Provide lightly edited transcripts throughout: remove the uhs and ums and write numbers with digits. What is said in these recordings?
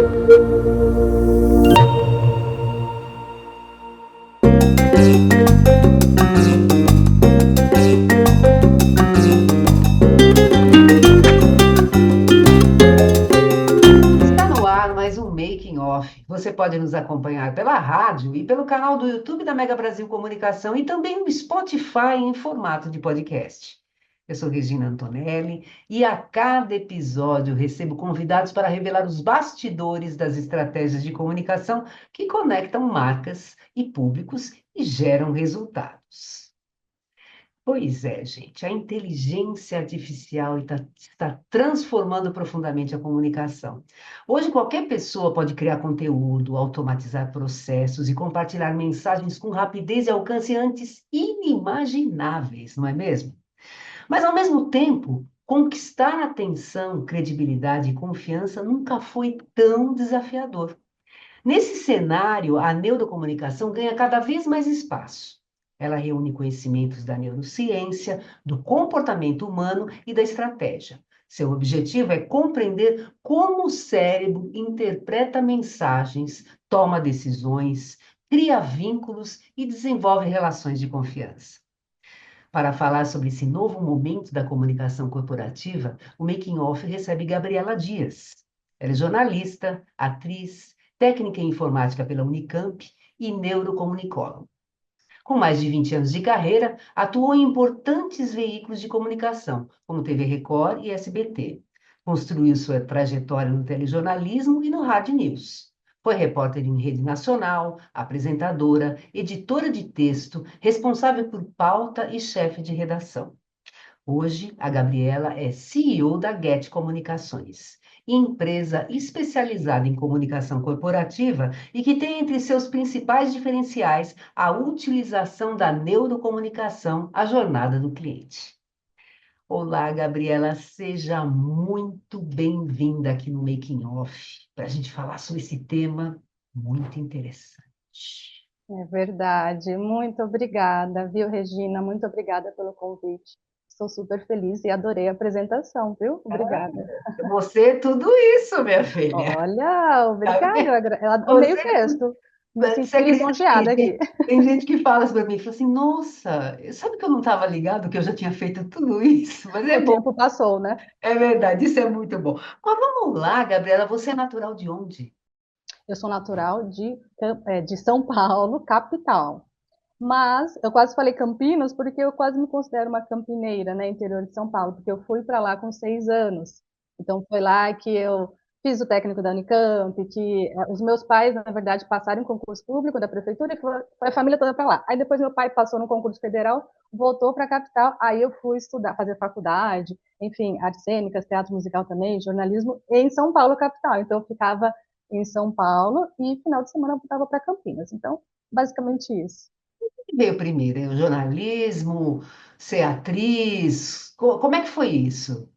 Está no ar mais um Making Off. Você pode nos acompanhar pela rádio e pelo canal do YouTube da Mega Brasil Comunicação e também no Spotify em formato de podcast. Eu sou Regina Antonelli e a cada episódio recebo convidados para revelar os bastidores das estratégias de comunicação que conectam marcas e públicos e geram resultados. Pois é, gente, a inteligência artificial está transformando profundamente a comunicação. Hoje, qualquer pessoa pode criar conteúdo, automatizar processos e compartilhar mensagens com rapidez e alcance antes inimagináveis, não é mesmo? Mas, ao mesmo tempo, conquistar atenção, credibilidade e confiança nunca foi tão desafiador. Nesse cenário, a neurocomunicação ganha cada vez mais espaço. Ela reúne conhecimentos da neurociência, do comportamento humano e da estratégia. Seu objetivo é compreender como o cérebro interpreta mensagens, toma decisões, cria vínculos e desenvolve relações de confiança. Para falar sobre esse novo momento da comunicação corporativa, o Making Off recebe Gabriela Dias. Ela é jornalista, atriz, técnica em informática pela Unicamp e neurocomunicóloga. Com mais de 20 anos de carreira, atuou em importantes veículos de comunicação, como TV Record e SBT. Construiu sua trajetória no telejornalismo e no Hard News. Foi repórter em rede nacional, apresentadora, editora de texto, responsável por pauta e chefe de redação. Hoje, a Gabriela é CEO da Get Comunicações, empresa especializada em comunicação corporativa e que tem entre seus principais diferenciais a utilização da neurocomunicação à jornada do cliente. Olá, Gabriela, seja muito bem-vinda aqui no Making Off, para a gente falar sobre esse tema muito interessante. É verdade. Muito obrigada, viu, Regina? Muito obrigada pelo convite. Estou super feliz e adorei a apresentação, viu? Obrigada. Você, tudo isso, minha filha. Olha, Tá obrigada. vendo? Eu amei o Você texto. Me Você senti acredita lisonjeada que aqui. tem gente que fala isso para mim, fala assim, nossa, sabe que eu não estava ligado que eu já tinha feito tudo isso? Mas O é bom, tempo passou, né? é verdade, isso é muito bom. Mas vamos lá, Gabriela, você é natural de onde? Eu sou natural de São Paulo, capital. Mas eu quase falei Campinas porque eu quase me considero uma campineira, né, interior de São Paulo, porque eu fui para lá com 6 anos. Então foi lá que eu fiz o técnico da Unicamp, que os meus pais, na verdade, passaram em concurso público da prefeitura e foi a família toda para lá. Aí depois meu pai passou no concurso federal, voltou para a capital, aí eu fui estudar, fazer faculdade, enfim, artes cênicas, teatro musical também, jornalismo, em São Paulo, capital. Então eu ficava em São Paulo e final de semana eu voltava para Campinas. Então, basicamente isso. O que veio primeiro? É o jornalismo, ser atriz? Como é que foi isso?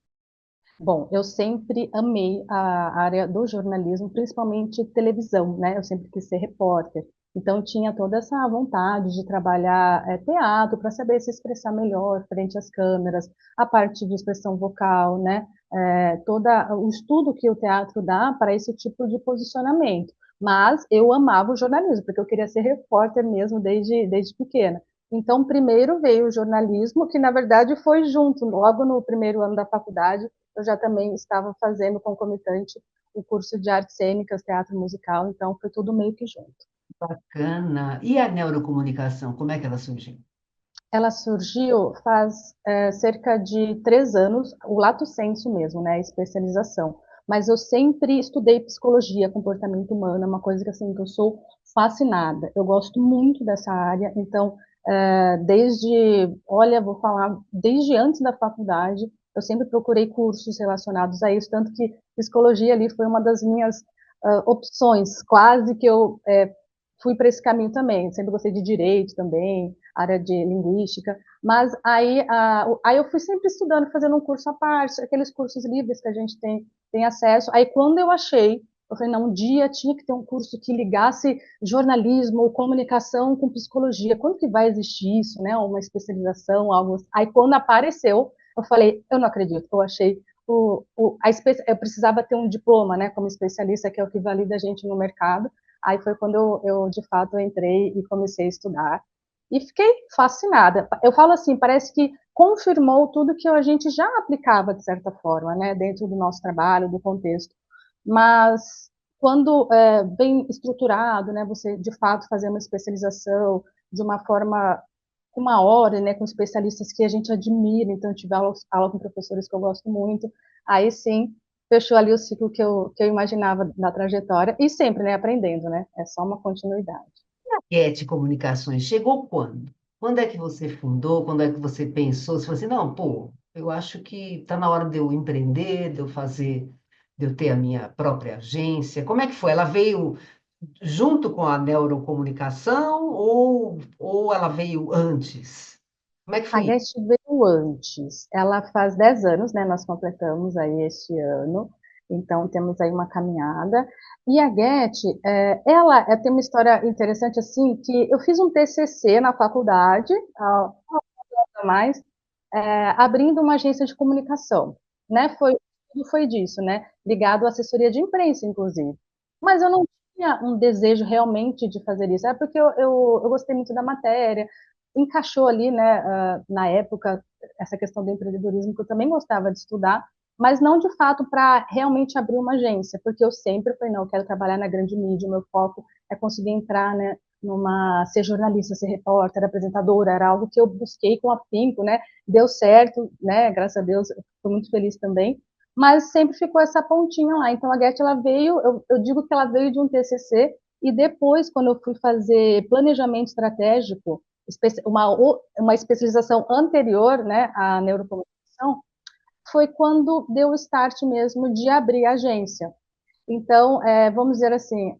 Bom, eu sempre amei a área do jornalismo, principalmente televisão, né? Eu sempre quis ser repórter. Então, tinha toda essa vontade de trabalhar teatro para saber se expressar melhor frente às câmeras, a parte de expressão vocal, né? Toda o estudo que o teatro dá para esse tipo de posicionamento. Mas eu amava o jornalismo, porque eu queria ser repórter mesmo desde pequena. Então, primeiro veio o jornalismo, que na verdade foi junto, logo no primeiro ano da faculdade eu já também estava fazendo concomitante o curso de artes cênicas, teatro musical, então foi tudo meio que junto. Bacana. E a neurocomunicação, como é que ela surgiu? Ela surgiu faz cerca de 3 anos, o lato sensu mesmo, né, a especialização. Mas eu sempre estudei psicologia, comportamento humano, é uma coisa que assim que eu sou fascinada. Eu gosto muito dessa área, então olha, vou falar, desde antes da faculdade, eu sempre procurei cursos relacionados a isso, tanto que psicologia ali foi uma das minhas opções, quase que eu fui para esse caminho também. Sempre gostei de direito também, área de linguística, mas aí eu fui sempre estudando, fazendo um curso à parte, aqueles cursos livres que a gente tem acesso. Aí quando eu falei, não, um dia tinha que ter um curso que ligasse jornalismo ou comunicação com psicologia. Quando que vai existir isso, né? Uma especialização, algo assim. Aí quando apareceu, eu falei, eu não acredito, eu achei eu precisava ter um diploma, né, como especialista, que é o que valida a gente no mercado. Aí foi quando de fato, entrei e comecei a estudar. E fiquei fascinada. Eu falo assim, parece que confirmou tudo que a gente já aplicava, de certa forma, né, dentro do nosso trabalho, do contexto. Mas quando bem estruturado, né, você de fato fazer uma especialização de uma forma com uma hora, né, com especialistas que a gente admira, então eu tive aula com professores que eu gosto muito, aí sim, fechou ali o ciclo que eu imaginava na trajetória, e sempre, né, aprendendo, né, é só uma continuidade. Guete Comunicações chegou quando? Quando é que você fundou? Quando é que você pensou? Você falou assim, não, pô, eu acho que está na hora de eu empreender, de eu fazer, de eu ter a minha própria agência. Como é que foi? Ela veio junto com a neurocomunicação ou ela veio antes? Como é que A foi? Guest veio antes, ela faz 10 anos, né, nós completamos aí este ano, então temos aí uma caminhada, e a Get, ela tem uma história interessante, assim, que eu fiz um TCC na faculdade, a mais, abrindo uma agência de comunicação, né? Foi disso, né? Ligado à assessoria de imprensa, inclusive. Mas eu não tinha um desejo realmente de fazer isso. É porque eu gostei muito da matéria, encaixou ali, né, na época, essa questão do empreendedorismo que eu também gostava de estudar, mas não de fato para realmente abrir uma agência, porque eu sempre falei, não, eu quero trabalhar na grande mídia, o meu foco é conseguir entrar, né, ser jornalista, ser repórter, apresentadora, era algo que eu busquei com afinco, né? Deu certo, né? Graças a Deus, fui muito feliz também. Mas sempre ficou essa pontinha lá. Então a Get ela veio, eu digo que ela veio de um TCC e depois, quando eu fui fazer planejamento estratégico, uma especialização anterior, né, à neurocomunicação, foi quando deu o start mesmo de abrir a agência. Então, vamos dizer assim,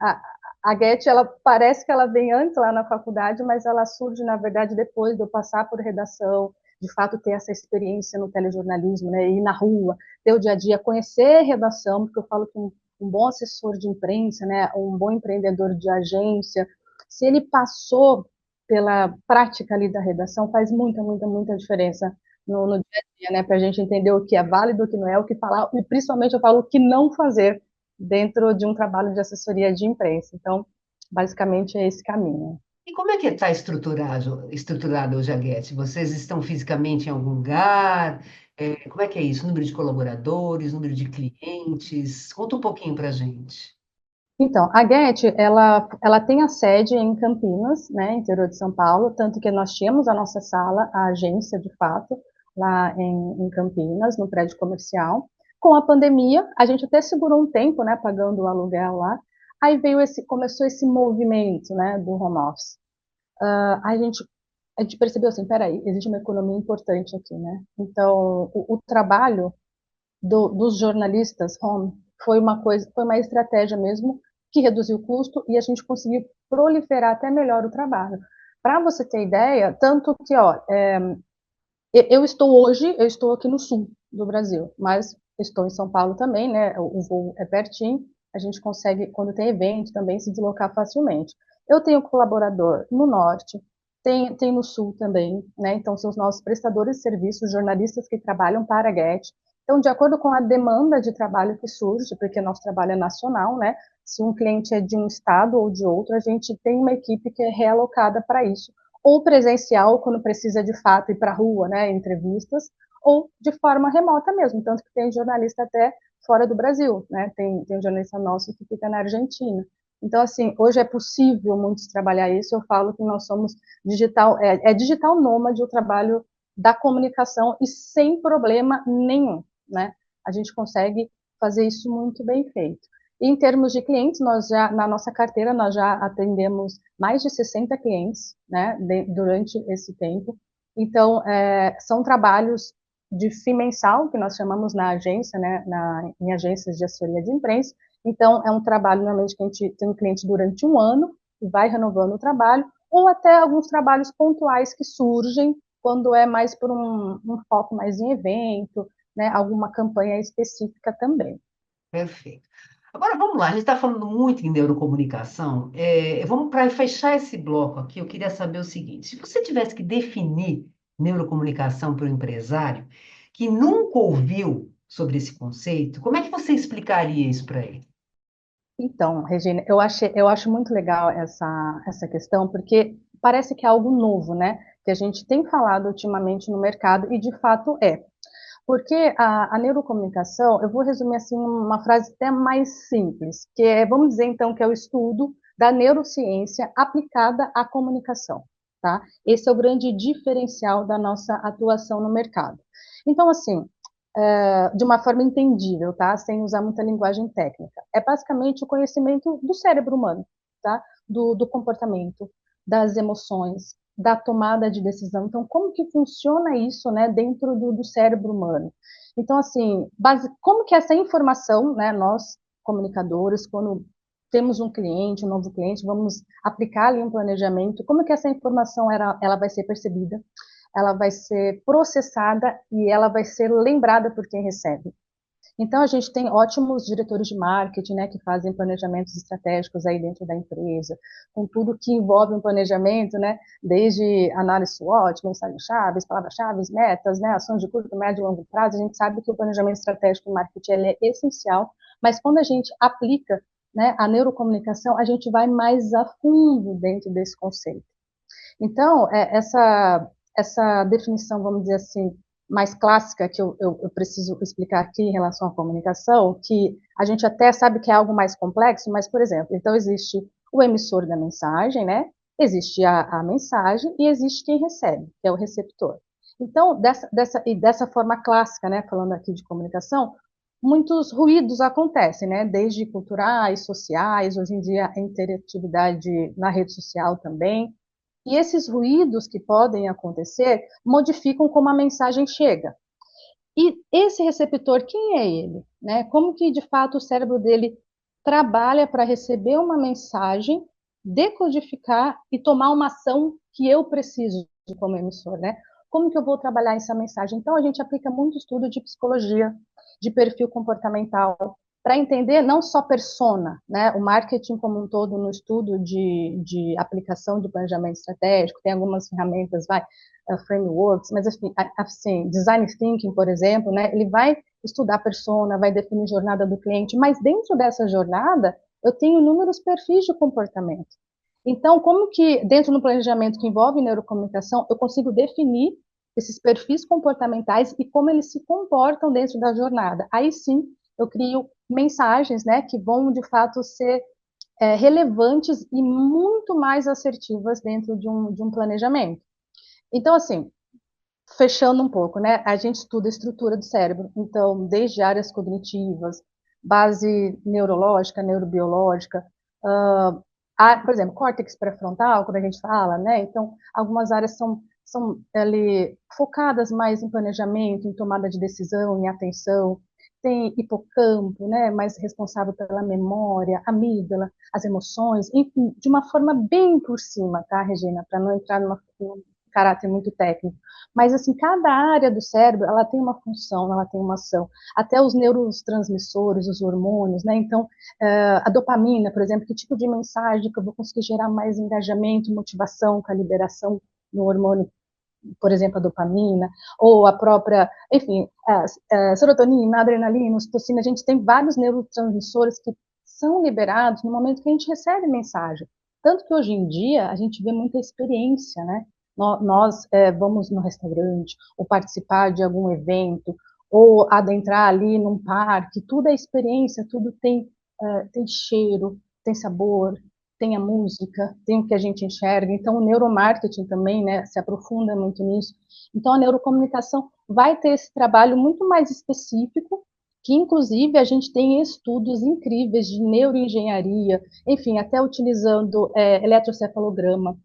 a Getty, ela parece que ela vem antes lá na faculdade, mas ela surge, na verdade, depois de eu passar por redação, de fato ter essa experiência no telejornalismo, né, ir na rua, ter o dia a dia, conhecer redação, porque eu falo que um bom assessor de imprensa, né, um bom empreendedor de agência, se ele passou pela prática ali da redação, faz muita, muita, muita diferença no dia a dia, né, para a gente entender o que é válido, o que não é, o que falar, e principalmente eu falo o que não fazer dentro de um trabalho de assessoria de imprensa. Então, basicamente é esse caminho. E como é que está estruturado hoje a Guete? Vocês estão fisicamente em algum lugar? Como é que é isso? Número de colaboradores, número de clientes? Conta um pouquinho para a gente. Então, a Get, ela tem a sede em Campinas, né, interior de São Paulo, tanto que nós tínhamos a nossa sala, a agência, de fato, lá em Campinas, no prédio comercial. Com a pandemia, a gente até segurou um tempo, né, pagando o aluguel lá. Aí começou esse movimento, né, do home office. A gente percebeu assim, peraí, existe uma economia importante aqui, né? Então, o trabalho dos jornalistas home foi uma estratégia mesmo que reduziu o custo e a gente conseguiu proliferar até melhor o trabalho. Para você ter ideia, tanto que, ó, eu estou aqui no sul do Brasil, mas estou em São Paulo também, né? O voo é pertinho, a gente consegue, quando tem evento, também se deslocar facilmente. Eu tenho colaborador no norte, tem no sul também, né? Então, são os nossos prestadores de serviços, jornalistas que trabalham para a GET. Então, de acordo com a demanda de trabalho que surge, porque nosso trabalho é nacional, né? Se um cliente é de um estado ou de outro, a gente tem uma equipe que é realocada para isso ou presencial, quando precisa de fato ir para a rua, né, entrevistas, ou de forma remota mesmo, tanto que tem jornalista até fora do Brasil, né, tem um jornalista nosso que fica na Argentina. Então, assim, hoje é possível muitos trabalhar isso, eu falo que nós somos digital, digital nômade o trabalho da comunicação e sem problema nenhum, né, a gente consegue fazer isso muito bem feito. E em termos de clientes, na nossa carteira, nós já atendemos mais de 60 clientes, né, durante esse tempo. Então, são trabalhos de FII mensal, que nós chamamos na agência, né, em agências de assessoria de imprensa. Então, é um trabalho, normalmente, que a gente tem um cliente durante um ano e vai renovando o trabalho, ou até alguns trabalhos pontuais que surgem quando é mais por um foco mais em evento, né, alguma campanha específica também. Perfeito. Agora vamos lá, a gente está falando muito em neurocomunicação. Vamos para fechar esse bloco aqui. Eu queria saber o seguinte: se você tivesse que definir neurocomunicação para o empresário que nunca ouviu sobre esse conceito? Como é que você explicaria isso para ele? Então, Regina, eu acho muito legal essa questão, porque parece que é algo novo, né? Que a gente tem falado ultimamente no mercado, e de fato é. Porque a neurocomunicação, eu vou resumir assim uma frase até mais simples, que é, vamos dizer então, que é o estudo da neurociência aplicada à comunicação, tá? Esse é o grande diferencial da nossa atuação no mercado. Então, assim, de uma forma entendível, tá? Sem usar muita linguagem técnica. É basicamente o conhecimento do cérebro humano, tá? Do comportamento, das emoções, da tomada de decisão. Então, como que funciona isso, né, dentro do cérebro humano? Então, assim, como que essa informação, né, nós comunicadores, quando temos um cliente, um novo cliente, vamos aplicar ali um planejamento, como que essa informação ela vai ser percebida? Ela vai ser processada e ela vai ser lembrada por quem recebe. Então, a gente tem ótimos diretores de marketing, né, que fazem planejamentos estratégicos aí dentro da empresa, com tudo que envolve um planejamento, né, desde análise SWOT, mensagem-chave, palavras-chave, metas, né, ações de curto, médio e longo prazo. A gente sabe que o planejamento estratégico em marketing ele é essencial, mas quando a gente aplica, né, a neurocomunicação, a gente vai mais a fundo dentro desse conceito. Então, essa definição, vamos dizer assim, mais clássica que eu preciso explicar aqui em relação à comunicação, que a gente até sabe que é algo mais complexo, mas, por exemplo, então existe o emissor da mensagem, né? Existe a mensagem e existe quem recebe, que é o receptor. Então, dessa forma clássica, né, falando aqui de comunicação, muitos ruídos acontecem, né, desde culturais, sociais, hoje em dia a interatividade na rede social também, e esses ruídos que podem acontecer modificam como a mensagem chega. E esse receptor, quem é ele? Né? Como que de fato o cérebro dele trabalha para receber uma mensagem, decodificar e tomar uma ação que eu preciso como emissor, né? Como que eu vou trabalhar essa mensagem? Então a gente aplica muito estudo de psicologia, de perfil comportamental, para entender não só persona, né? O marketing como um todo no estudo de aplicação de planejamento estratégico, tem algumas ferramentas, frameworks, mas assim, design thinking, por exemplo, né? Ele vai estudar persona, vai definir jornada do cliente, mas dentro dessa jornada eu tenho inúmeros perfis de comportamento. Então, como que dentro do planejamento que envolve neurocomunicação, eu consigo definir esses perfis comportamentais e como eles se comportam dentro da jornada? Aí sim, eu crio mensagens, né, que vão de fato ser relevantes e muito mais assertivas dentro de um planejamento. Então, assim, fechando um pouco, né? A gente estuda a estrutura do cérebro, então, desde áreas cognitivas, base neurológica, neurobiológica, por exemplo, córtex pré-frontal, quando a gente fala, né? Então, algumas áreas são ali, focadas mais em planejamento, em tomada de decisão, em atenção. Tem hipocampo, né? Mais responsável pela memória, amígdala, as emoções, enfim, de uma forma bem por cima, tá, Regina? Para não entrar num caráter muito técnico. Mas, assim, cada área do cérebro, ela tem uma função, ela tem uma ação. Até os neurotransmissores, os hormônios, né? Então, a dopamina, por exemplo, que tipo de mensagem que eu vou conseguir gerar mais engajamento, motivação com a liberação no hormônio, por exemplo, a dopamina, ou a própria, enfim, a serotonina, a adrenalina, a ocitocina, a gente tem vários neurotransmissores que são liberados no momento que a gente recebe mensagem. Tanto que hoje em dia a gente vê muita experiência, né? Nós vamos no restaurante, ou participar de algum evento, ou adentrar ali num parque, tudo é experiência, tudo tem cheiro, tem sabor, tem a música, tem o que a gente enxerga. Então, o neuromarketing também, né, se aprofunda muito nisso. Então, a neurocomunicação vai ter esse trabalho muito mais específico, que inclusive a gente tem estudos incríveis de neuroengenharia, enfim, até utilizando eletrocefalograma,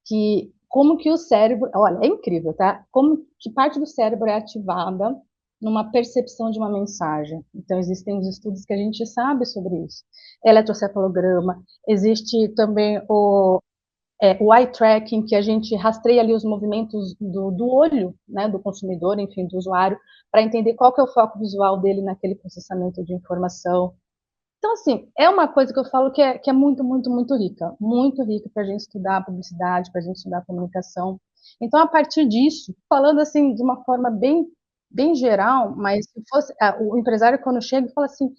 que como que o cérebro, olha, é incrível, tá? Como que parte do cérebro é ativada numa percepção de uma mensagem. Então, existem os estudos que a gente sabe sobre isso. Eletrocefalograma, existe também o eye tracking, que a gente rastreia ali os movimentos do olho, né, do consumidor, enfim, do usuário, para entender qual que é o foco visual dele naquele processamento de informação. Então, assim, é uma coisa que eu falo que é muito, muito rica para a gente estudar publicidade, para a gente estudar comunicação. Então, a partir disso, falando assim de uma forma bem bem geral, mas se fosse o empresário quando chega e fala assim,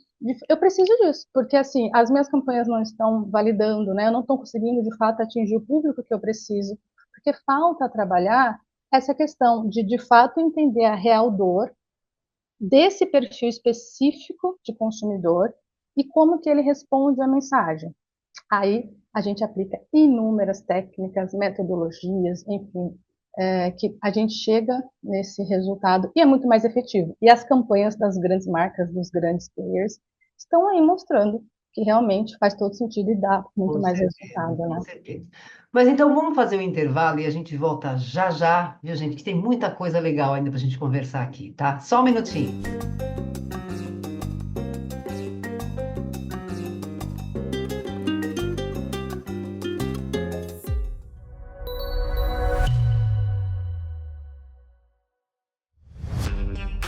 eu preciso disso, porque assim, as minhas campanhas não estão validando, né? Eu não estou conseguindo de fato atingir o público que eu preciso, porque falta trabalhar essa questão de fato entender a real dor desse perfil específico de consumidor e como que ele responde à mensagem. Aí a gente aplica inúmeras técnicas, metodologias, enfim, que a gente chega nesse resultado e é muito mais efetivo. E as campanhas das grandes marcas, dos grandes players, estão aí mostrando que realmente faz todo sentido e dá muito Com mais certeza, resultado, com né? certeza. Mas então vamos fazer o intervalo e a gente volta já já, viu, gente? Que tem muita coisa legal ainda para a gente conversar aqui, tá? Só um minutinho.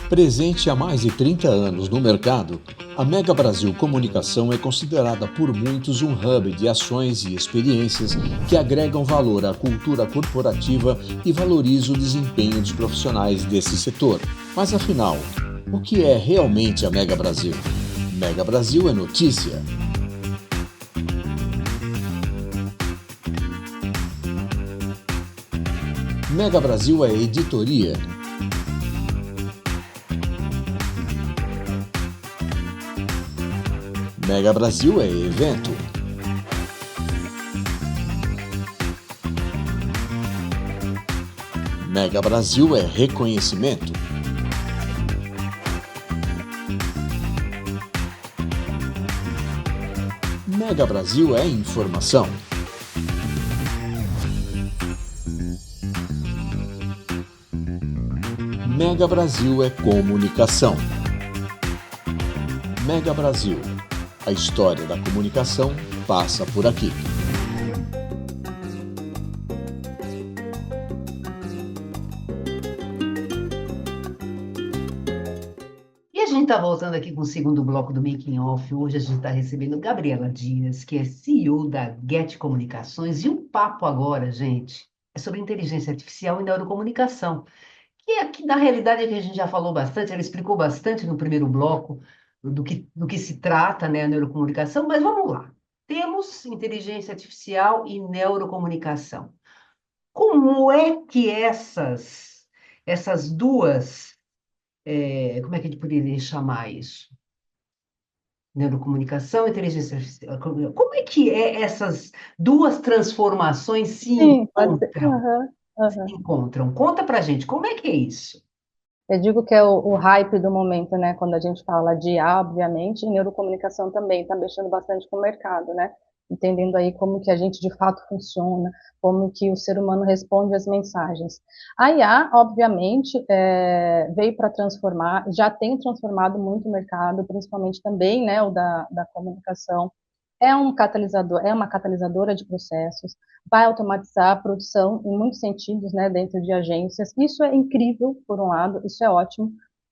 Presente há mais de 30 anos no mercado, a Mega Brasil Comunicação é considerada por muitos um hub de ações e experiências que agregam valor à cultura corporativa e valorizam o desempenho dos profissionais desse setor. Mas afinal, o que é realmente a Mega Brasil? Mega Brasil é notícia. Mega Brasil é editoria. Mega Brasil é evento. Mega Brasil é reconhecimento. Mega Brasil é informação. Mega Brasil é comunicação. Mega Brasil. A história da comunicação passa por aqui. E a gente está voltando aqui com o segundo bloco do Making Off. Hoje a gente está recebendo Gabriela Dias, que é CEO da Get Comunicações. E o papo agora, gente, é sobre inteligência artificial e neurocomunicação. Que aqui, na realidade, é que a gente já falou bastante, ela explicou bastante no primeiro bloco do que se trata, né, a neurocomunicação, mas vamos lá. Temos inteligência artificial e neurocomunicação. Como é que essas duas, como é que a gente poderia chamar isso? Neurocomunicação, inteligência artificial. Como é que essas duas transformações se Sim, pode ser. encontram? Aham, Se aham. encontram. Conta pra gente, como é que é isso? Eu digo que é o hype do momento, né? Quando a gente fala de IA, obviamente, e neurocomunicação também está mexendo bastante com o mercado, né? Entendendo aí como que a gente de fato funciona, como que o ser humano responde às mensagens. A IA, obviamente, veio para transformar, já tem transformado muito o mercado, principalmente também, né, o da comunicação. É uma catalisadora de processos, vai automatizar a produção em muitos sentidos, né, dentro de agências. Isso é incrível, por um lado, isso é ótimo,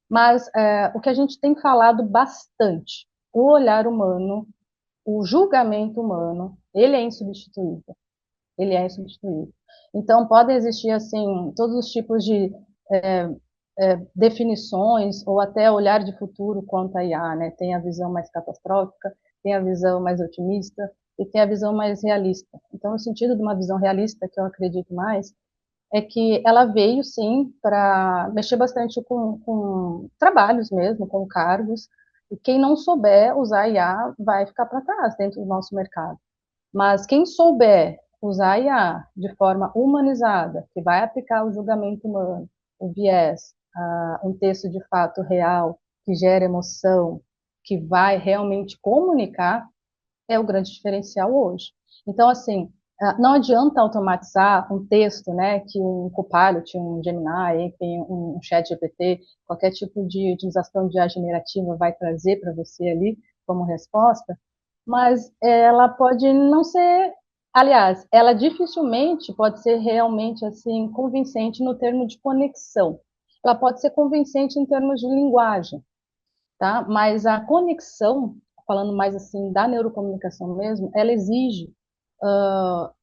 mas o que a gente tem falado bastante, o olhar humano, o julgamento humano, ele é insubstituível. Ele é insubstituível. Então, podem existir, assim, todos os tipos de é, definições ou até olhar de futuro quanto à IA, né? Tem a visão mais catastrófica, tem a visão mais otimista e tem a visão mais realista. Então, no sentido de uma visão realista, que eu acredito mais, é que ela veio, sim, para mexer bastante com trabalhos mesmo, com cargos, e quem não souber usar IA vai ficar para trás dentro do nosso mercado. Mas quem souber usar a IA de forma humanizada, que vai aplicar o julgamento humano, o viés, um texto de fato real, que gera emoção, que vai realmente comunicar, é o grande diferencial hoje. Então, assim, não adianta automatizar um texto, né, que um Copilot, um Gemini, enfim, um ChatGPT, qualquer tipo de utilização de IA generativa vai trazer para você ali como resposta, mas ela pode não ser, aliás, ela dificilmente pode ser realmente assim convincente no termo de conexão. Ela pode ser convincente em termos de linguagem, tá? Mas a conexão, falando mais assim da neurocomunicação mesmo, ela exige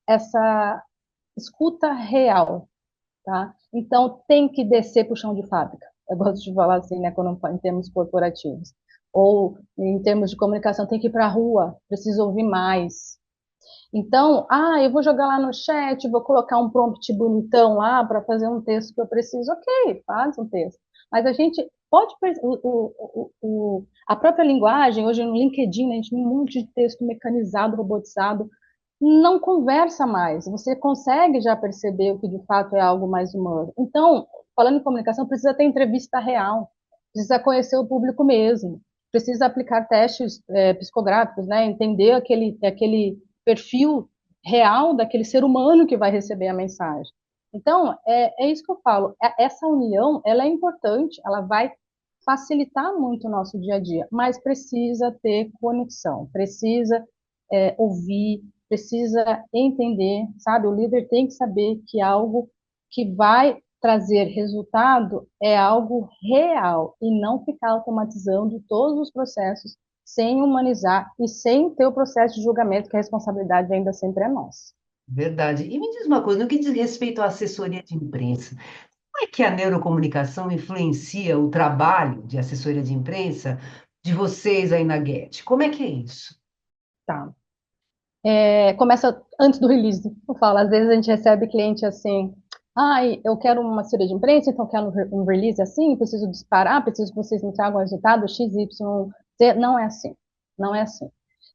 essa escuta real, tá? Então tem que descer para o chão de fábrica. Eu gosto de falar assim, né, quando em termos corporativos. Ou em termos de comunicação, tem que ir para a rua, preciso ouvir mais. Então, eu vou jogar lá no chat, vou colocar um prompt bonitão lá para fazer um texto que eu preciso. Ok, faz um texto. Mas a gente pode. A própria linguagem, hoje no LinkedIn, né, a gente tem um monte de texto mecanizado, robotizado, não conversa mais. Você consegue já perceber o que de fato é algo mais humano. Então, falando em comunicação, precisa ter entrevista real, precisa conhecer o público mesmo, precisa aplicar testes psicográficos, né? Entender aquele perfil real daquele ser humano que vai receber a mensagem. Então, é isso que eu falo. Essa união, ela é importante, ela vai facilitar muito o nosso dia a dia, mas precisa ter conexão, precisa ouvir, precisa entender, sabe? O líder tem que saber que algo que vai trazer resultado é algo real e não ficar automatizando todos os processos sem humanizar e sem ter o processo de julgamento, que a responsabilidade ainda sempre é nossa. Verdade. E me diz uma coisa, no que diz respeito à assessoria de imprensa, como é que a neurocomunicação influencia o trabalho de assessoria de imprensa de vocês aí na Get? Como é que é isso? Tá. Começa antes do release. Eu falo, às vezes a gente recebe cliente assim, eu quero uma assessoria de imprensa, então eu quero um release assim, preciso disparar, preciso que vocês me tragam o resultado X, Y, Z. Não é assim. Não é assim.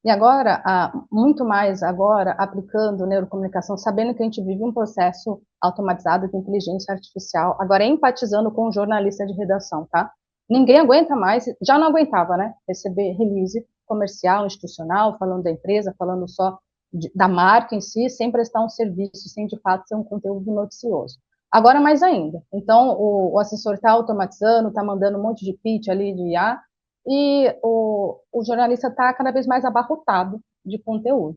E agora, muito mais agora, aplicando neurocomunicação, sabendo que a gente vive um processo automatizado de inteligência artificial, agora empatizando com o jornalista de redação, tá? Ninguém aguenta mais, já não aguentava, né? Receber release comercial, institucional, falando da empresa, falando só da marca em si, sem prestar um serviço, sem de fato ser um conteúdo noticioso. Agora mais ainda. Então, o assessor está automatizando, está mandando um monte de pitch ali de IA, e o jornalista está cada vez mais abarrotado de conteúdo. O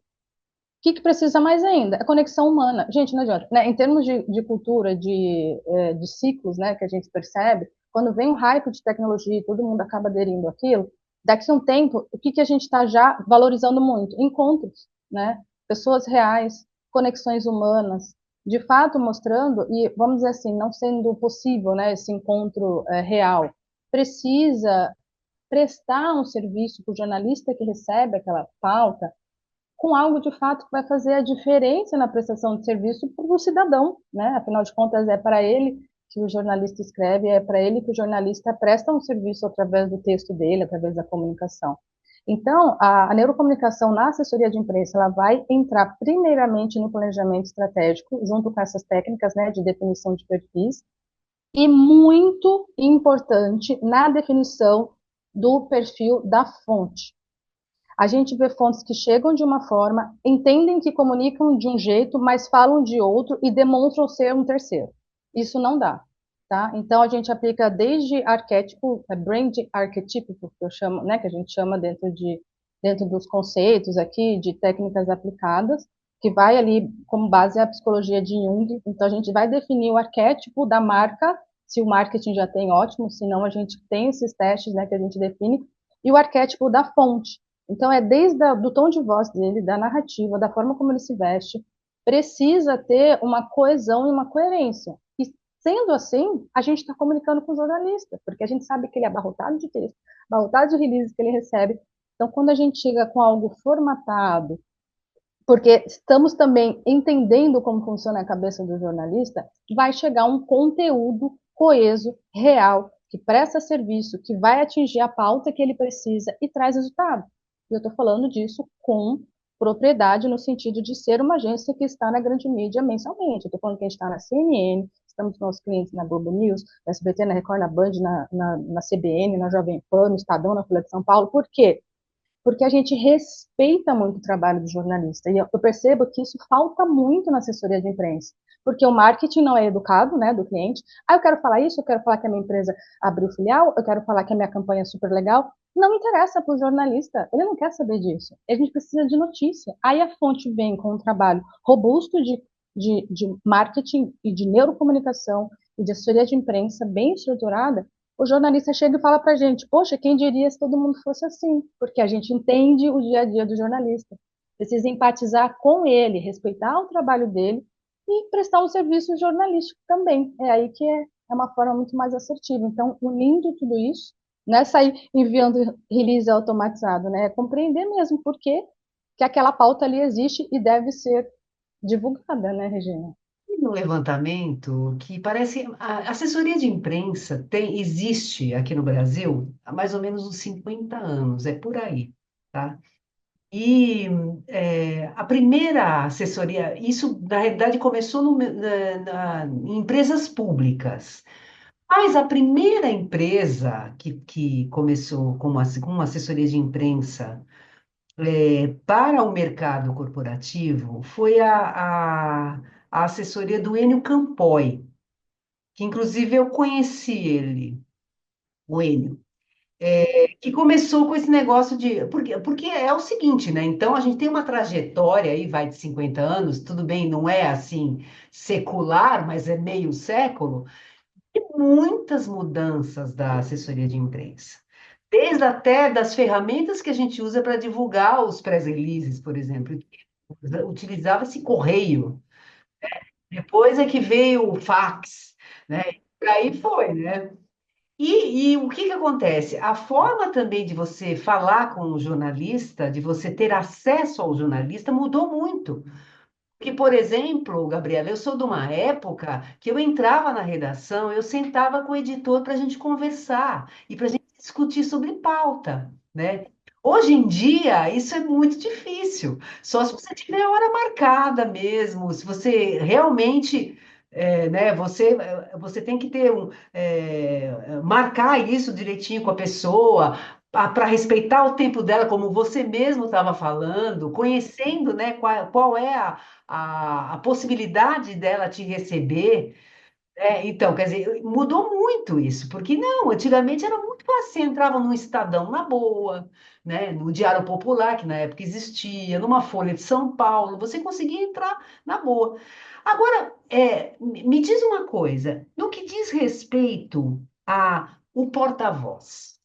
que precisa mais ainda? É conexão humana. Gente, não adianta. Né? Em termos de cultura, de ciclos, né, que a gente percebe, quando vem um hype de tecnologia e todo mundo acaba aderindo àquilo, daqui a um tempo, o que a gente está já valorizando muito? Encontros, né? Pessoas reais, conexões humanas, de fato mostrando, e vamos dizer assim, não sendo possível, né, esse encontro real, precisa prestar um serviço para o jornalista que recebe aquela pauta com algo de fato que vai fazer a diferença na prestação de serviço para o cidadão, né? Afinal de contas, é para ele que o jornalista escreve, é para ele que o jornalista presta um serviço através do texto dele, através da comunicação. Então, a neurocomunicação na assessoria de imprensa, ela vai entrar primeiramente no planejamento estratégico, junto com essas técnicas, né, de definição de perfis, e muito importante na definição do perfil da fonte. A gente vê fontes que chegam de uma forma, entendem que comunicam de um jeito, mas falam de outro e demonstram ser um terceiro. Isso não dá, tá? Então a gente aplica desde arquétipo, brand arquetípico, que eu chamo, né, que a gente chama dentro dos conceitos aqui de técnicas aplicadas, que vai ali como base a psicologia de Jung. Então a gente vai definir o arquétipo da marca, se o marketing já tem, ótimo, se não a gente tem esses testes, né, que a gente define, e o arquétipo da fonte. Então, é desde o tom de voz dele, da narrativa, da forma como ele se veste, precisa ter uma coesão e uma coerência. E, sendo assim, a gente está comunicando com o jornalista, porque a gente sabe que ele é abarrotado de texto, abarrotado de releases que ele recebe. Então, quando a gente chega com algo formatado, porque estamos também entendendo como funciona a cabeça do jornalista, vai chegar um conteúdo coeso, real, que presta serviço, que vai atingir a pauta que ele precisa e traz resultado. E eu estou falando disso com propriedade no sentido de ser uma agência que está na grande mídia mensalmente. Eu estou falando que a gente está na CNN, estamos com nossos clientes na Globo News, na SBT, na Record, na Band, na CBN, na Jovem Pan, no Estadão, na Folha de São Paulo. Por quê? Porque a gente respeita muito o trabalho do jornalista. E eu percebo que isso falta muito na assessoria de imprensa, porque o marketing não é educado, né, do cliente. Eu quero falar isso, eu quero falar que a minha empresa abriu filial, eu quero falar que a minha campanha é super legal. Não interessa para o jornalista, ele não quer saber disso. A gente precisa de notícia. Aí a fonte vem com um trabalho robusto de marketing e de neurocomunicação e de assessoria de imprensa bem estruturada. O jornalista chega e fala para a gente, poxa, quem diria se todo mundo fosse assim? Porque a gente entende o dia a dia do jornalista. Precisa empatizar com ele, respeitar o trabalho dele e prestar um serviço jornalístico também. É aí que é uma forma muito mais assertiva. Então, unindo tudo isso, não é sair enviando release automatizado, né? É compreender mesmo por que aquela pauta ali existe e deve ser divulgada, né, Regina? E no levantamento, que parece a assessoria de imprensa existe aqui no Brasil há mais ou menos uns 50 anos, é por aí, tá? E a primeira assessoria, isso na realidade começou em empresas públicas, mas a primeira empresa que começou com uma assessoria de imprensa para o mercado corporativo foi a assessoria do Enio Campoy, que inclusive eu conheci ele, o Enio, que começou com esse negócio de. Porque é o seguinte, né? Então a gente tem uma trajetória aí, vai de 50 anos, tudo bem, não é assim secular, mas é meio século, e muitas mudanças da assessoria de imprensa. Desde até das ferramentas que a gente usa para divulgar os press releases, por exemplo. Utilizava-se correio. Depois é que veio o fax, né? Por aí foi, né? E o que que acontece? A forma também de você falar com o jornalista, de você ter acesso ao jornalista, mudou muito. Porque, por exemplo, Gabriela, eu sou de uma época que eu entrava na redação, eu sentava com o editor para a gente conversar e para a gente discutir sobre pauta, né? Hoje em dia, isso é muito difícil. Só se você tiver a hora marcada mesmo, se você realmente, né, você tem que ter marcar isso direitinho com a pessoa, para respeitar o tempo dela, como você mesmo estava falando, conhecendo, né, qual é a possibilidade dela te receber. Então, quer dizer, mudou muito isso, porque não, antigamente era muito fácil, você entrava num Estadão na boa, né, no Diário Popular, que na época existia, numa Folha de São Paulo, você conseguia entrar na boa. Agora, me diz uma coisa, no que diz respeito a o porta-voz,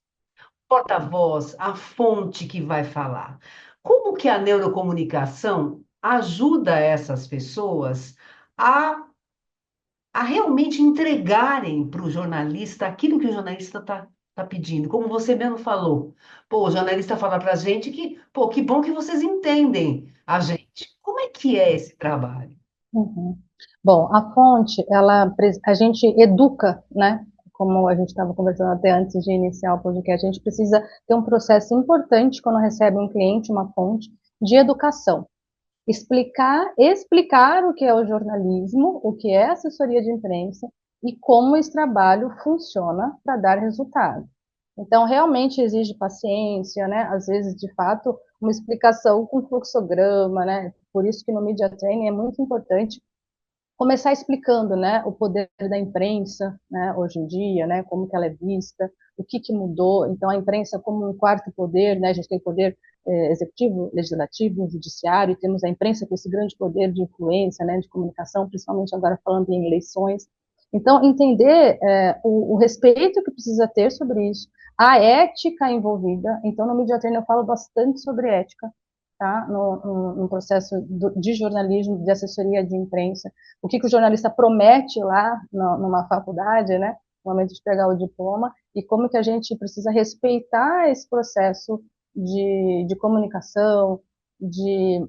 a fonte que vai falar. Como que a neurocomunicação ajuda essas pessoas a, a realmente entregarem para o jornalista aquilo que o jornalista está pedindo? Como você mesmo falou, pô, o jornalista fala para a gente que, pô, que bom que vocês entendem a gente. Como é que é esse trabalho? Uhum. Bom, a fonte, a gente educa, né? Como a gente estava conversando até antes de iniciar o podcast, a gente precisa ter um processo importante quando recebe um cliente, uma fonte, de educação. Explicar o que é o jornalismo, o que é assessoria de imprensa e como esse trabalho funciona para dar resultado. Então, realmente exige paciência, né? Às vezes, de fato, uma explicação com fluxograma, né? Por isso que no Media Training é muito importante começar explicando, né, o poder da imprensa, né, hoje em dia, né, como que ela é vista, o que mudou. Então, a imprensa como um quarto poder, né, a gente tem poder executivo, legislativo, judiciário, e temos a imprensa com esse grande poder de influência, né, de comunicação, principalmente agora falando em eleições. Então, entender o respeito que precisa ter sobre isso, a ética envolvida. Então, no Media Training eu falo bastante sobre ética, tá? No processo de jornalismo, de assessoria de imprensa, o que o jornalista promete lá numa faculdade, né, no momento de pegar o diploma, e como que a gente precisa respeitar esse processo de comunicação, de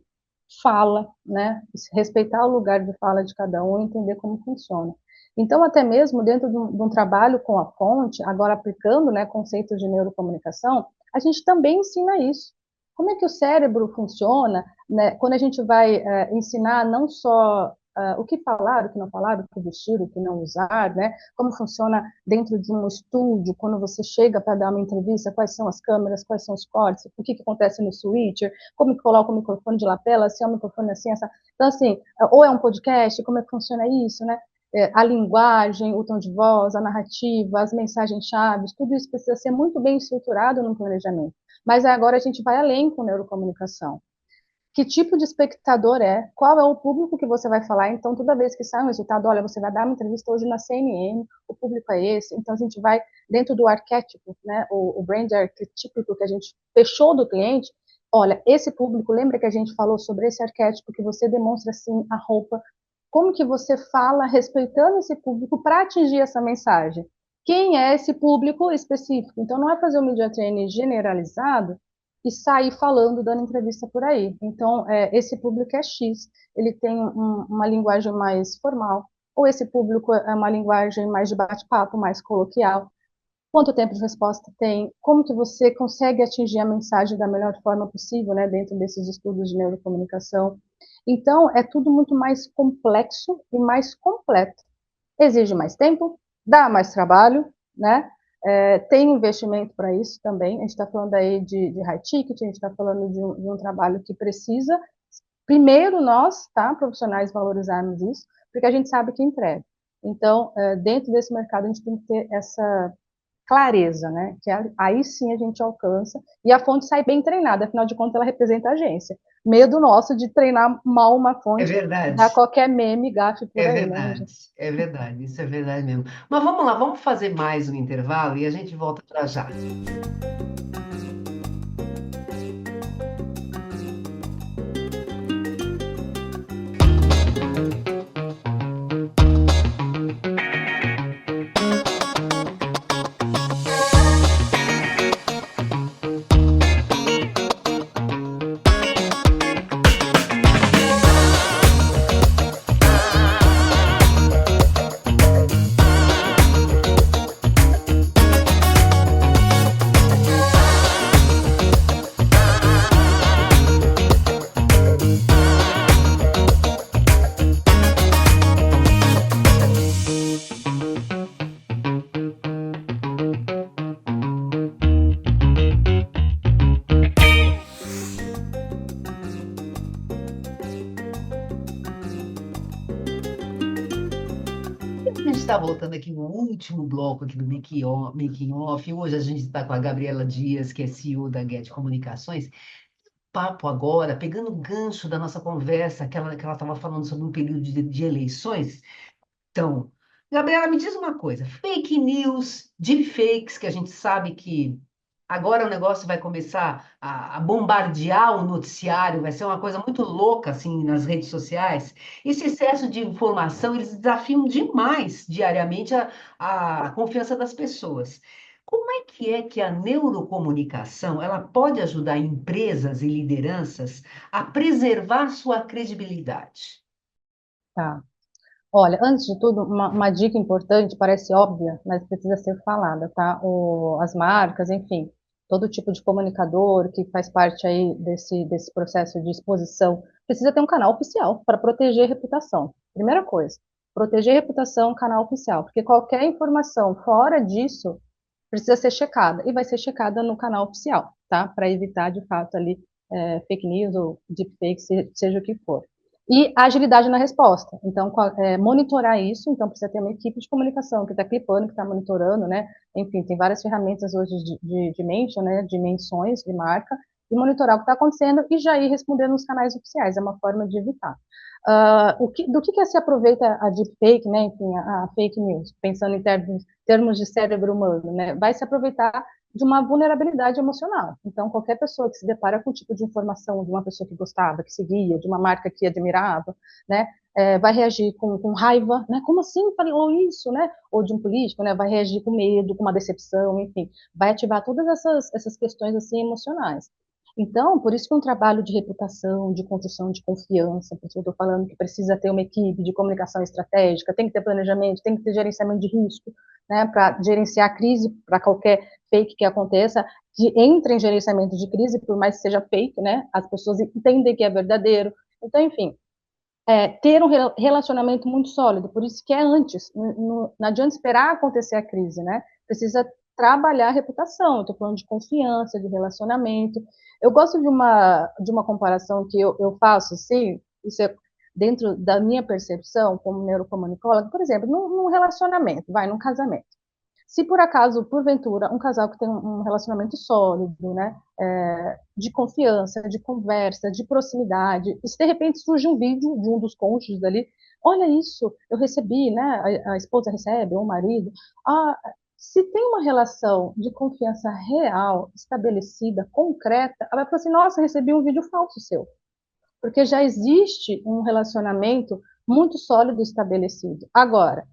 fala, né, respeitar o lugar de fala de cada um e entender como funciona. Então, até mesmo dentro de um trabalho com a fonte, agora aplicando, né, conceitos de neurocomunicação, a gente também ensina isso. Como é que o cérebro funciona, né, quando a gente vai ensinar não só o que falar, o que não falar, o que vestir, o que não usar, né? Como funciona dentro de um estúdio, quando você chega para dar uma entrevista, quais são as câmeras, quais são os cortes, o que acontece no switcher, como que coloca o microfone de lapela, se é um microfone assim, essa. Então, assim, ou é um podcast, como é que funciona isso, né? A linguagem, o tom de voz, a narrativa, as mensagens-chave, tudo isso precisa ser muito bem estruturado no planejamento. Mas agora a gente vai além com neurocomunicação. Que tipo de espectador é? Qual é o público que você vai falar? Então, toda vez que sai um resultado, olha, você vai dar uma entrevista hoje na CNN, o público é esse. Então, a gente vai dentro do arquétipo, né? O brand arquetípico que a gente fechou do cliente. Olha, esse público, lembra que a gente falou sobre esse arquétipo que você demonstra assim a roupa como que você fala respeitando esse público para atingir essa mensagem? Quem é esse público específico? Então, não é fazer um media training generalizado e sair falando, dando entrevista por aí. Então, esse público é X, ele tem uma linguagem mais formal, ou esse público é uma linguagem mais de bate-papo, mais coloquial. Quanto tempo de resposta tem? Como que você consegue atingir a mensagem da melhor forma possível, né, dentro desses estudos de neurocomunicação? Então, é tudo muito mais complexo e mais completo. Exige mais tempo, dá mais trabalho, né? Tem investimento para isso também. A gente está falando aí de high ticket, a gente está falando de um trabalho que precisa, primeiro nós, tá, profissionais, valorizarmos isso, porque a gente sabe que entrega. Então, dentro desse mercado, a gente tem que ter essa clareza, né? Que aí sim a gente alcança e a fonte sai bem treinada, afinal de contas ela representa a agência. Medo nosso de treinar mal uma É fonte, dar verdade. qualquer meme, gafe por É aí, né? verdade, é verdade, isso é verdade mesmo. Mas vamos lá, vamos fazer mais um intervalo e a gente volta para já. A gente está voltando aqui no último bloco aqui do Making Off. Hoje a gente está com a Gabriela Dias, que é CEO da Get Comunicações. Papo agora, pegando o gancho da nossa conversa, que ela estava falando sobre um período de eleições. Então, Gabriela, me diz uma coisa: fake news, deepfakes, que a gente sabe que agora o negócio vai começar a bombardear o noticiário, vai ser uma coisa muito louca assim nas redes sociais. Esse excesso de informação, eles desafiam demais diariamente a confiança das pessoas. Como é que a neurocomunicação ela pode ajudar empresas e lideranças a preservar sua credibilidade? Tá. Olha, antes de tudo, uma dica importante, parece óbvia, mas precisa ser falada, tá? As marcas, enfim, todo tipo de comunicador que faz parte aí desse processo de exposição, precisa ter um canal oficial para proteger a reputação. Primeira coisa, proteger a reputação, canal oficial, porque qualquer informação fora disso precisa ser checada, e vai ser checada no canal oficial, tá? Para evitar, de fato, ali, fake news ou deepfake, seja o que for. E agilidade na resposta. Então, monitorar isso, então precisa ter uma equipe de comunicação que está clipando, que está monitorando, né? Enfim, tem várias ferramentas hoje de mention, né? De menções de marca, e monitorar o que está acontecendo e já ir respondendo nos canais oficiais. É uma forma de evitar. Do que se aproveita a deepfake, né? Enfim, a fake news, pensando em termos de cérebro humano, né? Vai se aproveitar de uma vulnerabilidade emocional. Então, qualquer pessoa que se depara com um tipo de informação de uma pessoa que gostava, que seguia, de uma marca que admirava, né, vai reagir com raiva, né? Como assim falou isso, né? Ou de um político, né? Vai reagir com medo, com uma decepção, enfim, vai ativar todas essas questões assim emocionais. Então, por isso que um trabalho de reputação, de construção de confiança, por isso eu estou falando que precisa ter uma equipe de comunicação estratégica, tem que ter planejamento, tem que ter gerenciamento de risco, né, para gerenciar a crise, para qualquer fake que aconteça, que entre em gerenciamento de crise, por mais que seja fake, né, as pessoas entendem que é verdadeiro. Então, enfim, ter um relacionamento muito sólido, por isso que é antes, não adianta esperar acontecer a crise, né, precisa trabalhar a reputação, eu estou falando de confiança, de relacionamento. Eu gosto de uma comparação que eu faço, assim, isso é dentro da minha percepção como neurocomunicóloga, por exemplo, num relacionamento, num casamento. Se por acaso, porventura, um casal que tem um relacionamento sólido, né, de confiança, de conversa, de proximidade, e se de repente surge um vídeo de um dos cônjuges ali, olha isso, eu recebi, né, a esposa recebe, ou o marido, se tem uma relação de confiança real, estabelecida, concreta, ela vai falar assim, nossa, recebi um vídeo falso seu, porque já existe um relacionamento muito sólido e estabelecido. Agora,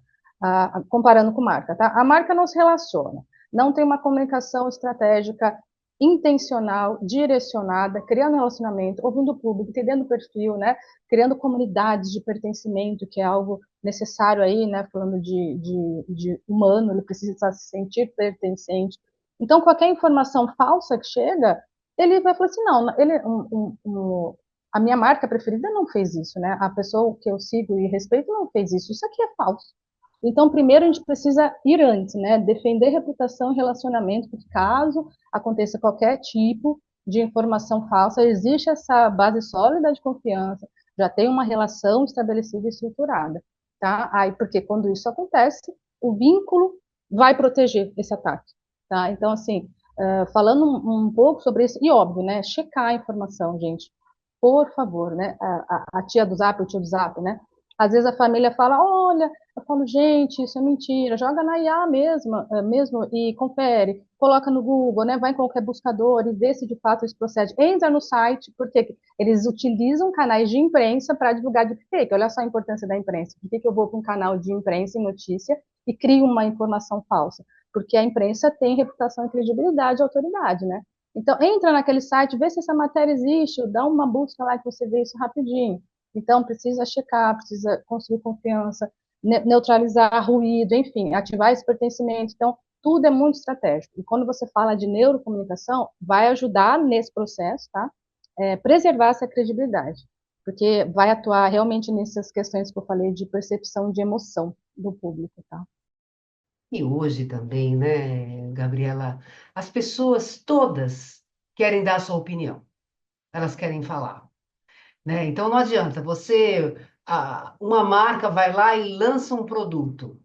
comparando com marca, tá? A marca não se relaciona, não tem uma comunicação estratégica intencional, direcionada, criando relacionamento, ouvindo o público, entendendo o perfil, né? Criando comunidades de pertencimento, que é algo necessário aí, né? Falando de humano, ele precisa se sentir pertencente. Então, qualquer informação falsa que chega, ele vai falar assim, não, a minha marca preferida não fez isso, né? A pessoa que eu sigo e respeito não fez isso. Isso aqui é falso. Então, primeiro a gente precisa ir antes, né? Defender reputação e relacionamento, porque caso aconteça qualquer tipo de informação falsa, existe essa base sólida de confiança, já tem uma relação estabelecida e estruturada, tá? Aí, porque quando isso acontece, o vínculo vai proteger esse ataque, tá? Então, assim, falando um pouco sobre isso, e óbvio, né? Checar a informação, gente, por favor, né? A tia do Zap, o tio do Zap, né? Às vezes a família fala, olha, eu falo, gente, isso é mentira, joga na IA mesmo e confere, coloca no Google, né, vai em qualquer buscador e vê se de fato isso procede. Entra no site, porque eles utilizam canais de imprensa para divulgar deepfake. Olha só a importância da imprensa. Por que eu vou para um canal de imprensa e notícia e crio uma informação falsa? Porque a imprensa tem reputação, credibilidade e autoridade, né? Então, entra naquele site, vê se essa matéria existe, dá uma busca lá que você vê isso rapidinho. Então, precisa checar, precisa construir confiança, neutralizar ruído, enfim, ativar esse pertencimento. Então, tudo é muito estratégico. E quando você fala de neurocomunicação, vai ajudar nesse processo, tá? Preservar essa credibilidade, porque vai atuar realmente nessas questões que eu falei de percepção de emoção do público, tá? E hoje também, né, Gabriela, as pessoas todas querem dar a sua opinião, elas querem falar, né? Então não adianta uma marca vai lá e lança um produto.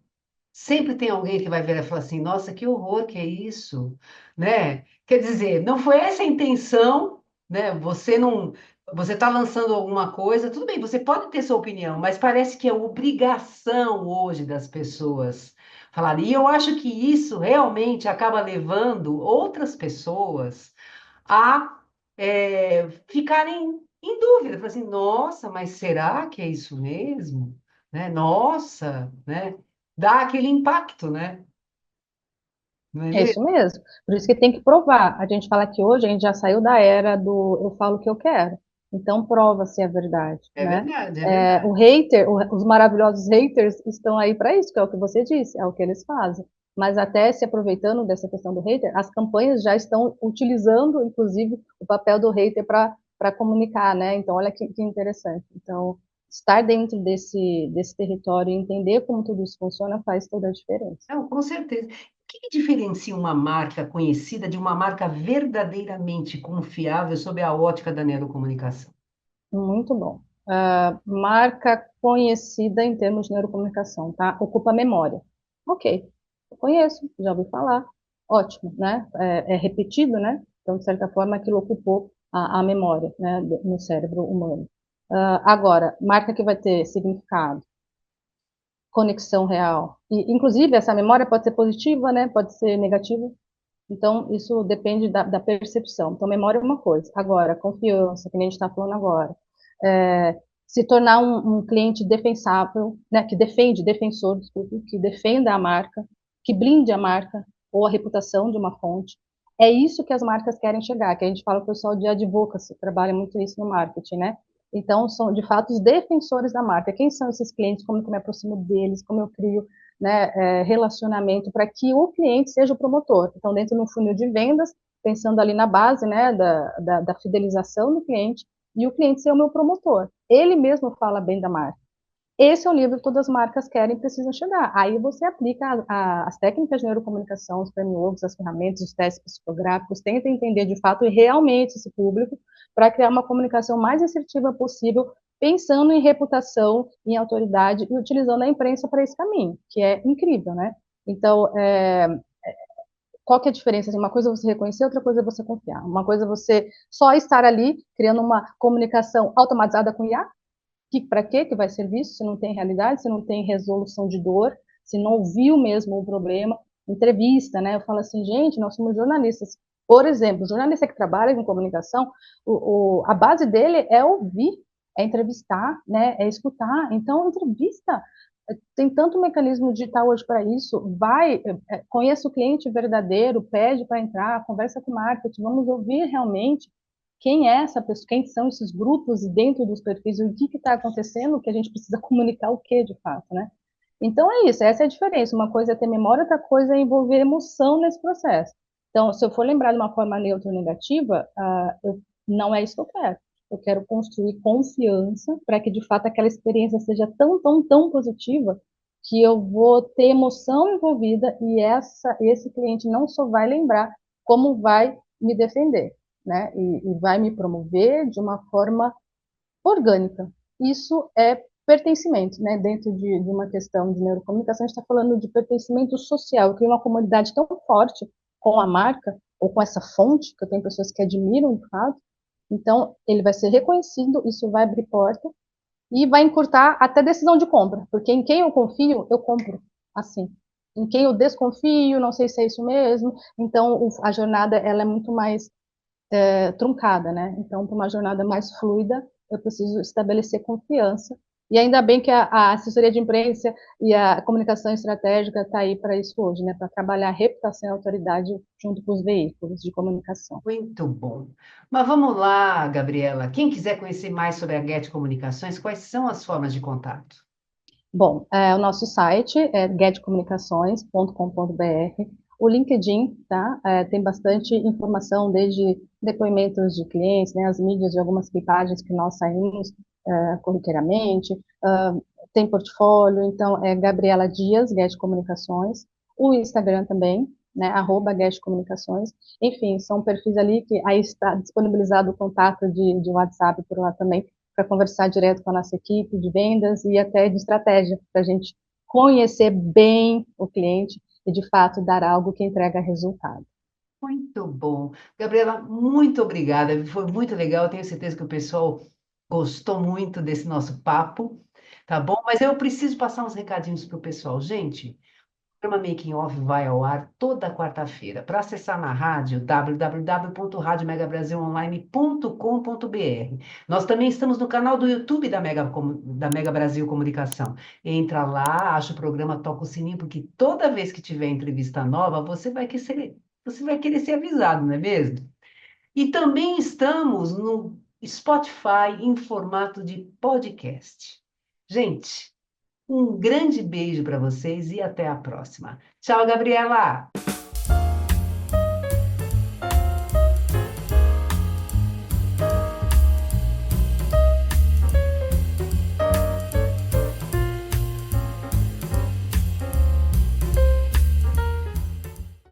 Sempre tem alguém que vai ver e falar assim, nossa, que horror que é isso, né? Quer dizer, não foi essa a intenção, né? Você está lançando alguma coisa, tudo bem, você pode ter sua opinião, mas parece que é obrigação hoje das pessoas falar. E eu acho que isso realmente acaba levando outras pessoas a ficarem em dúvida, falar assim, nossa, mas será que é isso mesmo? Né? Nossa, né? Dá aquele impacto, né? Não é É isso mesmo? mesmo. Por isso que tem que provar. A gente fala que hoje a gente já saiu da era do eu falo o que eu quero. Então prova se é verdade, É né? verdade, é verdade. Os maravilhosos haters estão aí para isso, que é o que você disse, é o que eles fazem. Mas até se aproveitando dessa questão do hater, as campanhas já estão utilizando, inclusive, o papel do hater para comunicar, né? Então, olha que interessante. Então, estar dentro desse território e entender como tudo isso funciona faz toda a diferença. Não, com certeza. O que diferencia uma marca conhecida de uma marca verdadeiramente confiável sob a ótica da neurocomunicação? Muito bom. Marca conhecida em termos de neurocomunicação, tá? Ocupa memória. Ok, eu conheço, já ouvi falar. Ótimo, né? É repetido, né? Então, de certa forma, aquilo ocupou a memória, né, no cérebro humano. Agora, marca que vai ter significado, conexão real. E, inclusive, essa memória pode ser positiva, né? Pode ser negativa. Então, isso depende da percepção. Então, memória é uma coisa. Agora, confiança, que nem a gente está falando agora. Se tornar um cliente defensável, né, que defende, defensor, desculpe, que defenda a marca, que blinde a marca ou a reputação de uma fonte. É isso que as marcas querem chegar, que a gente fala o pessoal de advocacy, trabalha muito isso no marketing, né? Então, são de fato os defensores da marca. Quem são esses clientes? Como que eu me aproximo deles? Como eu crio, né, relacionamento para que o cliente seja o promotor? Então, dentro de um funil de vendas, pensando ali na base, né, da fidelização do cliente, e o cliente ser o meu promotor. Ele mesmo fala bem da marca. Esse é o nível que todas as marcas querem e precisam chegar. Aí você aplica as técnicas de neurocomunicação, os frameworks, as ferramentas, os testes psicográficos, tenta entender de fato e realmente esse público para criar uma comunicação mais assertiva possível, pensando em reputação, em autoridade e utilizando a imprensa para esse caminho, que é incrível, né? Então, qual que é a diferença? Assim, uma coisa é você reconhecer, outra coisa é você confiar. Uma coisa é você só estar ali criando uma comunicação automatizada com IA, que para quê que vai servir isso? Se não tem realidade, se não tem resolução de dor, se não ouviu mesmo o problema, entrevista, né? Eu falo assim, gente, nós somos jornalistas. Por exemplo, o jornalista que trabalha com comunicação, a base dele é ouvir. é entrevistar, né? É escutar. Então, entrevista. Tem tanto mecanismo digital hoje para isso. Conheça o cliente verdadeiro, pede para entrar, conversa com o marketing, vamos ouvir realmente quem é essa pessoa, quem são esses grupos dentro dos perfis, o que está acontecendo, que a gente precisa comunicar o que de fato, né? Então é isso, essa é a diferença. Uma coisa é ter memória, outra coisa é envolver emoção nesse processo. Então, se eu for lembrar de uma forma neutra ou negativa, não é isso que eu quero. Eu quero construir confiança para que, de fato, aquela experiência seja tão, tão, tão positiva que eu vou ter emoção envolvida e esse cliente não só vai lembrar, como vai me defender, né? E vai me promover de uma forma orgânica. Isso é pertencimento, né? Dentro de uma questão de neurocomunicação, a gente está falando de pertencimento social. Eu crio uma comunidade tão forte com a marca ou com essa fonte, que eu tenho pessoas que admiram de fato. Então, ele vai ser reconhecido, isso vai abrir porta e vai encurtar até decisão de compra, porque em quem eu confio, eu compro assim. Em quem eu desconfio, não sei se é isso mesmo. Então, a jornada ela é muito mais truncada, né? Então, para uma jornada mais fluida, eu preciso estabelecer confiança. E ainda bem que a assessoria de imprensa e a comunicação estratégica está aí para isso hoje, né? Para trabalhar a reputação e a autoridade junto com os veículos de comunicação. Muito bom. Mas vamos lá, Gabriela. Quem quiser conhecer mais sobre a Get Comunicações, quais são as formas de contato? Bom, o nosso site é getcomunicações.com.br. O LinkedIn, tá? Tem bastante informação, desde depoimentos de clientes, né, as mídias de algumas clipagens que nós saímos corriqueiramente, tem portfólio, então é Gabriela Dias, Get Comunicações, o Instagram também, né, @Get Comunicações. Enfim, são perfis ali que aí está disponibilizado o contato de WhatsApp por lá também, para conversar direto com a nossa equipe de vendas e até de estratégia, para a gente conhecer bem o cliente e, de fato, dar algo que entrega resultado. Muito bom. Gabriela, muito obrigada. Foi muito legal. Eu tenho certeza que o pessoal gostou muito desse nosso papo, tá bom? Mas eu preciso passar uns recadinhos para o pessoal. Gente, o programa Making Off vai ao ar toda quarta-feira. Para acessar na rádio, www.radiomegabrasilonline.com.br. Nós também estamos no canal do YouTube da Mega Brasil Comunicação. Entra lá, acha o programa, toca o sininho, porque toda vez que tiver entrevista nova, você vai querer ser avisado, não é mesmo? E também estamos no Spotify em formato de podcast. Gente, um grande beijo para vocês e até a próxima. Tchau, Gabriela!